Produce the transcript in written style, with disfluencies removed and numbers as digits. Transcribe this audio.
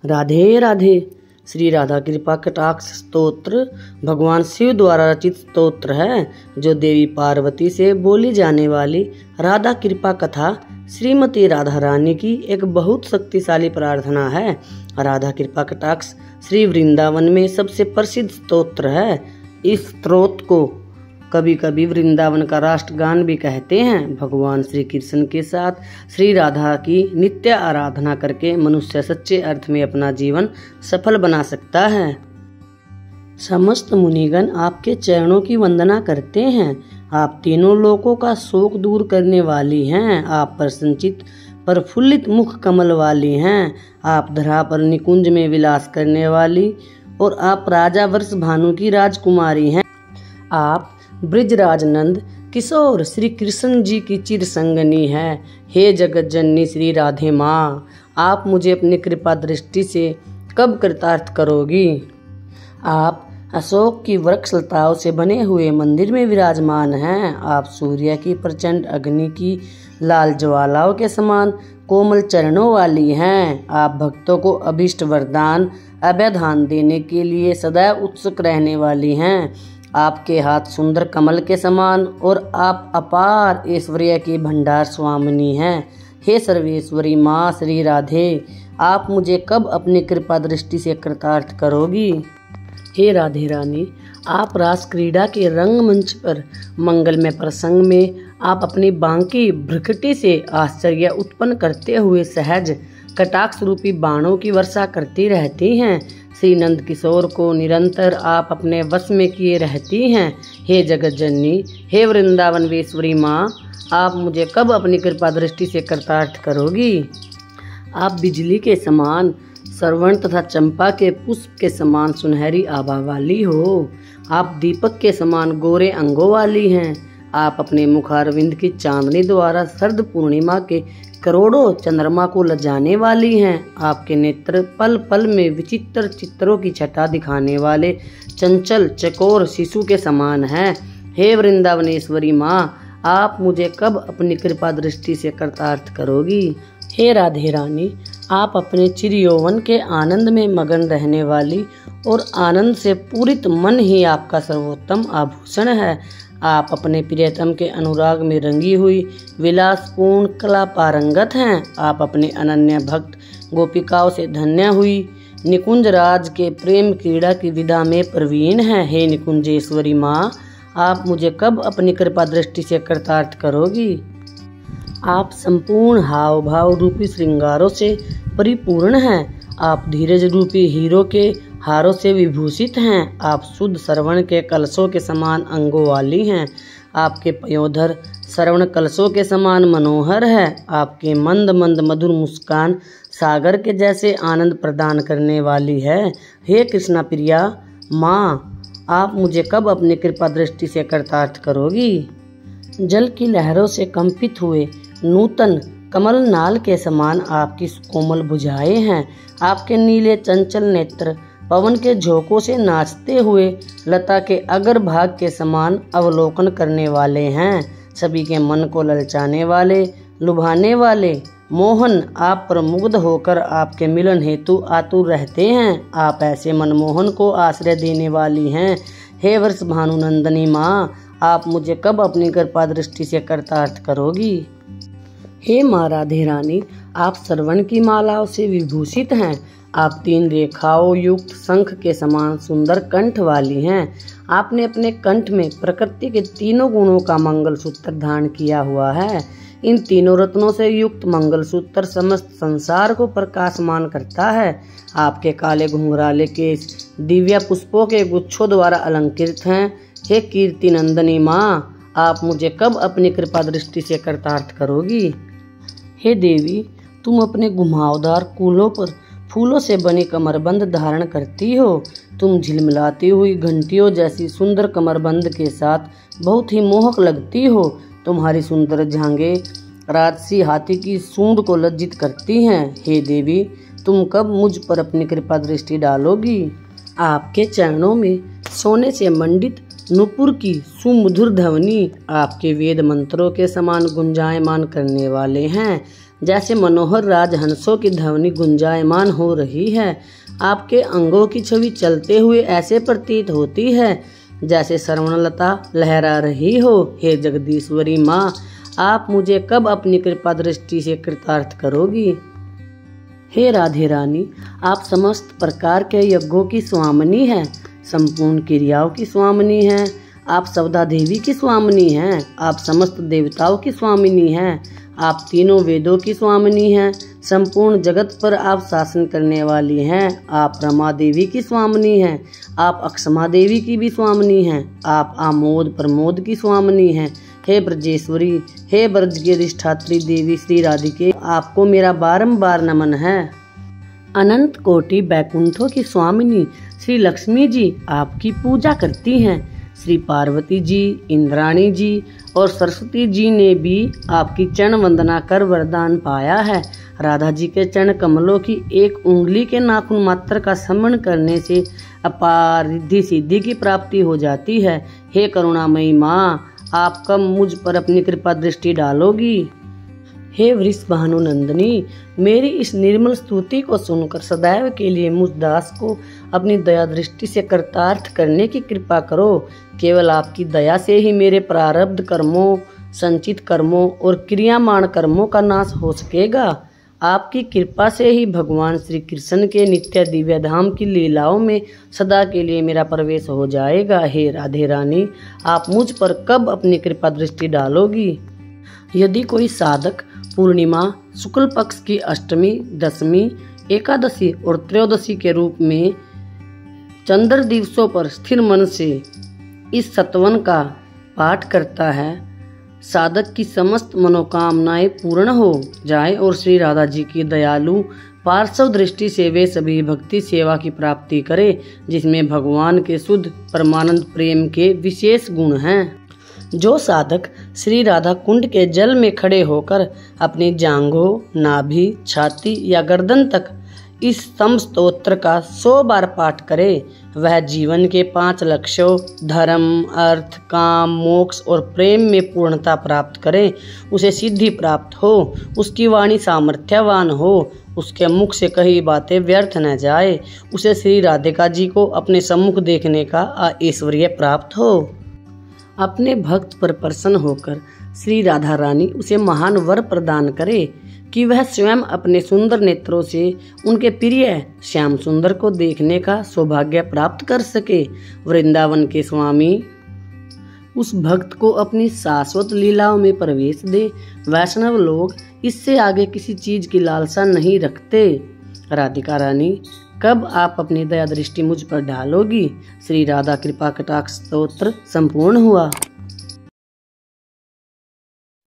राधे राधे। श्री राधा कृपा कटाक्ष स्तोत्र भगवान शिव द्वारा रचित स्तोत्र है, जो देवी पार्वती से बोली जाने वाली राधा कृपा कथा श्रीमती राधा रानी की एक बहुत शक्तिशाली प्रार्थना है। राधा कृपा कटाक्ष श्री वृंदावन में सबसे प्रसिद्ध स्तोत्र है। इस स्तोत्र को कभी कभी वृंदावन का राष्ट्रगान भी कहते हैं। भगवान श्री कृष्ण के साथ श्री राधा की नित्य आराधना करके मनुष्य सच्चे अर्थ में अपना जीवन सफल बना सकता है। समस्त मुनिगण आपके चरणों की वंदना करते हैं। आप तीनों लोकों का शोक दूर करने वाली हैं। आप प्रसन्नचित प्रफुल्लित मुख कमल वाली हैं। आप धरा पर निकुंज में विलास करने वाली और आप राजा वर्ष भानु की राजकुमारी हैं। आप ब्रिजराज नंद किशोर श्री कृष्ण जी की चिर संगनी है। हे जगत जननी श्री राधे माँ, आप मुझे अपनी कृपा दृष्टि से कब कृतार्थ करोगी। आप अशोक की वृक्षलताओं से बने हुए मंदिर में विराजमान हैं। आप सूर्य की प्रचंड अग्नि की लाल ज्वालाओं के समान कोमल चरणों वाली हैं। आप भक्तों को अभिष्ट वरदान अभयदान देने के लिए सदैव उत्सुक रहने वाली हैं। आपके हाथ सुंदर कमल के समान और आप अपार ऐश्वर्य की भंडार स्वामिनी हैं। हे सर्वेश्वरी माँ श्री राधे, आप मुझे कब अपनी कृपा दृष्टि से कृतार्थ करोगी। हे राधे रानी, आप रास क्रीड़ा के रंगमंच पर मंगलमय प्रसंग में आप अपनी बांकी भ्रकुटी से आश्चर्य उत्पन्न करते हुए सहज कटाक्ष रूपी बाणों की वर्षा करती रहती हैं। श्री नंद किशोर को निरंतर आप अपने वश में किए रहती हैं। हे जगत जननी, हे वृंदावनवेश्वरी माँ, आप मुझे कब अपनी कृपा दृष्टि से कृतार्थ करोगी। आप बिजली के समान श्रवण तथा चंपा के पुष्प के समान सुनहरी आभा वाली हो। आप दीपक के समान गोरे अंगों वाली हैं। आप अपने मुखारविंद की चांदनी द्वारा शरद पूर्णिमा के करोड़ों चंद्रमा को लजाने वाली हैं। आपके नेत्र पल पल में विचित्र चित्रों की छटा दिखाने वाले चंचल चकोर शिशु के समान हैं। हे वृंदावनेश्वरी माँ, आप मुझे कब अपनी कृपा दृष्टि से कृतार्थ करोगी। हे राधे रानी, आप अपने चिर यौवन के आनंद में मगन रहने वाली और आनंद से पूरित मन ही आपका सर्वोत्तम आभूषण है। आप अपने प्रियतम के अनुराग में रंगी हुई विलासपूर्ण कला पारंगत हैं। आप अपने अनन्य भक्त गोपिकाओं से धन्य हुई निकुंज राज के प्रेम क्रीड़ा की विधा में प्रवीण हैं। हे निकुंजेश्वरी माँ, आप मुझे कब अपनी कृपा दृष्टि से कृतार्थ करोगी। आप संपूर्ण हाव भाव रूपी श्रृंगारों से परिपूर्ण हैं। आप धीरज रूपी हीरो के हारों से विभूषित हैं। आप शुद्ध श्रवण के कलशों के समान अंगों वाली हैं। आपके पयोधर श्रवण कलशों के समान मनोहर है। आपके मंद मंद मधुर मुस्कान सागर के जैसे आनंद प्रदान करने वाली है। हे कृष्णा प्रिया माँ, आप मुझे कब अपनी कृपा दृष्टि से कृतार्थ करोगी। जल की लहरों से कंपित हुए नूतन कमल नाल के समान आपकी कोमल भुजाएं हैं। आपके नीले चंचल नेत्र पवन के झोंकों से नाचते हुए लता के अग्र भाग के समान अवलोकन करने वाले हैं। सभी के मन को ललचाने वाले, लुभाने वाले मोहन आप पर मुग्ध होकर आपके मिलन हेतु आतुर रहते हैं। आप ऐसे मनमोहन को आश्रय देने वाली हैं। हे वर्ष भानुनंदनी माँ, आप मुझे कब अपनी कृपा दृष्टि से कृतार्थ करोगी। हे माँ राधे रानी, आप श्रवण की मालाओं से विभूषित हैं। आप 3 रेखाओं युक्त शंख के समान सुंदर कंठ वाली हैं। आपने अपने कंठ में प्रकृति के 3 गुणों का मंगलसूत्र धारण किया हुआ है। इन 3 रत्नों से युक्त मंगलसूत्र समस्त संसार को प्रकाशमान करता है। आपके काले घुंघराले केश दिव्य पुष्पों के गुच्छों द्वारा अलंकृत हैं। हे कीर्ति नंदनी माँ, आप मुझे कब अपनी कृपा दृष्टि से कृतार्थ करोगी। हे देवी, तुम अपने घुमावदार कूलों पर फूलों से बनी कमरबंद धारण करती हो। तुम झिलमिलाती हुई घंटियों जैसी सुंदर कमरबंद के साथ बहुत ही मोहक लगती हो। तुम्हारी सुंदर झांगे राजसी हाथी की सूंड को लज्जित करती हैं। हे देवी, तुम कब मुझ पर अपनी कृपा दृष्टि डालोगी। आपके चरणों में सोने से मंडित नुपुर की सुमधुर ध्वनि आपके वेद मंत्रों के समान गुंजायमान करने वाले हैं। जैसे मनोहर राजहंसों की ध्वनि गुंजायमान हो रही है। आपके अंगों की छवि चलते हुए ऐसे प्रतीत होती है जैसे श्रवणलता लहरा रही हो। हे जगदीश्वरी माँ, आप मुझे कब अपनी कृपा दृष्टि से कृतार्थ करोगी? हे राधे रानी, आप समस्त प्रकार के यज्ञों की स्वामिनी हैं, संपूर्ण क्रियाओं की स्वामिनी हैं। आप सवदा देवी की स्वामिनी हैं, आप समस्त देवताओं की स्वामिनी हैं, आप तीनों वेदों की स्वामिनी हैं, संपूर्ण जगत पर आप शासन करने वाली हैं। आप रमा देवी की स्वामिनी हैं, आप अक्षमा देवी की भी स्वामिनी हैं, आप आमोद प्रमोद की स्वामिनी हैं। हे ब्रजेश्वरी, हे ब्रज की अधिष्ठात्री देवी श्री राधिके, आपको मेरा बारंबार नमन है। अनंत कोटि बैकुंठों की स्वामिनी श्री लक्ष्मी जी आपकी पूजा करती हैं। श्री पार्वती जी, इंद्राणी जी और सरस्वती जी ने भी आपकी चरण वंदना कर वरदान पाया है। राधा जी के चरण कमलों की एक उंगली के नाखून मात्र का स्मरण करने से अपार रिद्धि सिद्धि की प्राप्ति हो जाती है। हे करुणामयी माँ, आप कब मुझ पर अपनी कृपा दृष्टि डालोगी? हे वृषभानु नंदिनी, मेरी इस निर्मल स्तुति को सुनकर सदैव के लिए मुझ दास को अपनी दया दृष्टि से कृतार्थ करने की कृपा करो। केवल आपकी दया से ही मेरे प्रारब्ध कर्मों, संचित कर्मों और क्रियामाण कर्मों का नाश हो सकेगा। आपकी कृपा से ही भगवान श्री कृष्ण के नित्य दिव्य धाम की लीलाओं में सदा के लिए मेरा प्रवेश हो जाएगा। हे राधे रानी, आप मुझ पर कब अपनी कृपा दृष्टि डालोगी? यदि कोई साधक पूर्णिमा, शुक्ल पक्ष की अष्टमी, दशमी, एकादशी और त्रयोदशी के रूप में चंद्र दिवसों पर स्थिर मन से इस सतवन का पाठ करता है, साधक की समस्त मनोकामनाएं पूर्ण हो जाए और श्री राधा जी की दयालु पार्श्व दृष्टि से वे सभी भक्ति सेवा की प्राप्ति करे जिसमें भगवान के शुद्ध परमानंद प्रेम के विशेष गुण हैं। जो साधक श्री राधा कुंड के जल में खड़े होकर अपनी जांघों, नाभि, छाती या गर्दन तक इस स्तंभ स्तोत्र का 100 बार पाठ करे, वह जीवन के 5 लक्ष्यों धर्म, अर्थ, काम, मोक्ष और प्रेम में पूर्णता प्राप्त करे। उसे सिद्धि प्राप्त हो, उसकी वाणी सामर्थ्यवान हो, उसके मुख से कही बातें व्यर्थ न जाए, उसे श्री राधिका जी को अपने सम्मुख देखने का ऐश्वर्य प्राप्त हो। अपने भक्त पर प्रसन्न होकर श्री राधा रानी उसे महान वर प्रदान करे कि वह स्वयं अपने सुंदर नेत्रों से उनके प्रिय श्याम सुंदर को देखने का सौभाग्य प्राप्त कर सके। वृंदावन के स्वामी उस भक्त को अपनी शाश्वत लीलाओं में प्रवेश दे। वैष्णव लोग इससे आगे किसी चीज की लालसा नहीं रखते। राधिका रानी, कब आप अपनी दया दृष्टि मुझ पर डालोगी? श्री राधा कृपा कटाक्ष स्तोत्र संपूर्ण हुआ।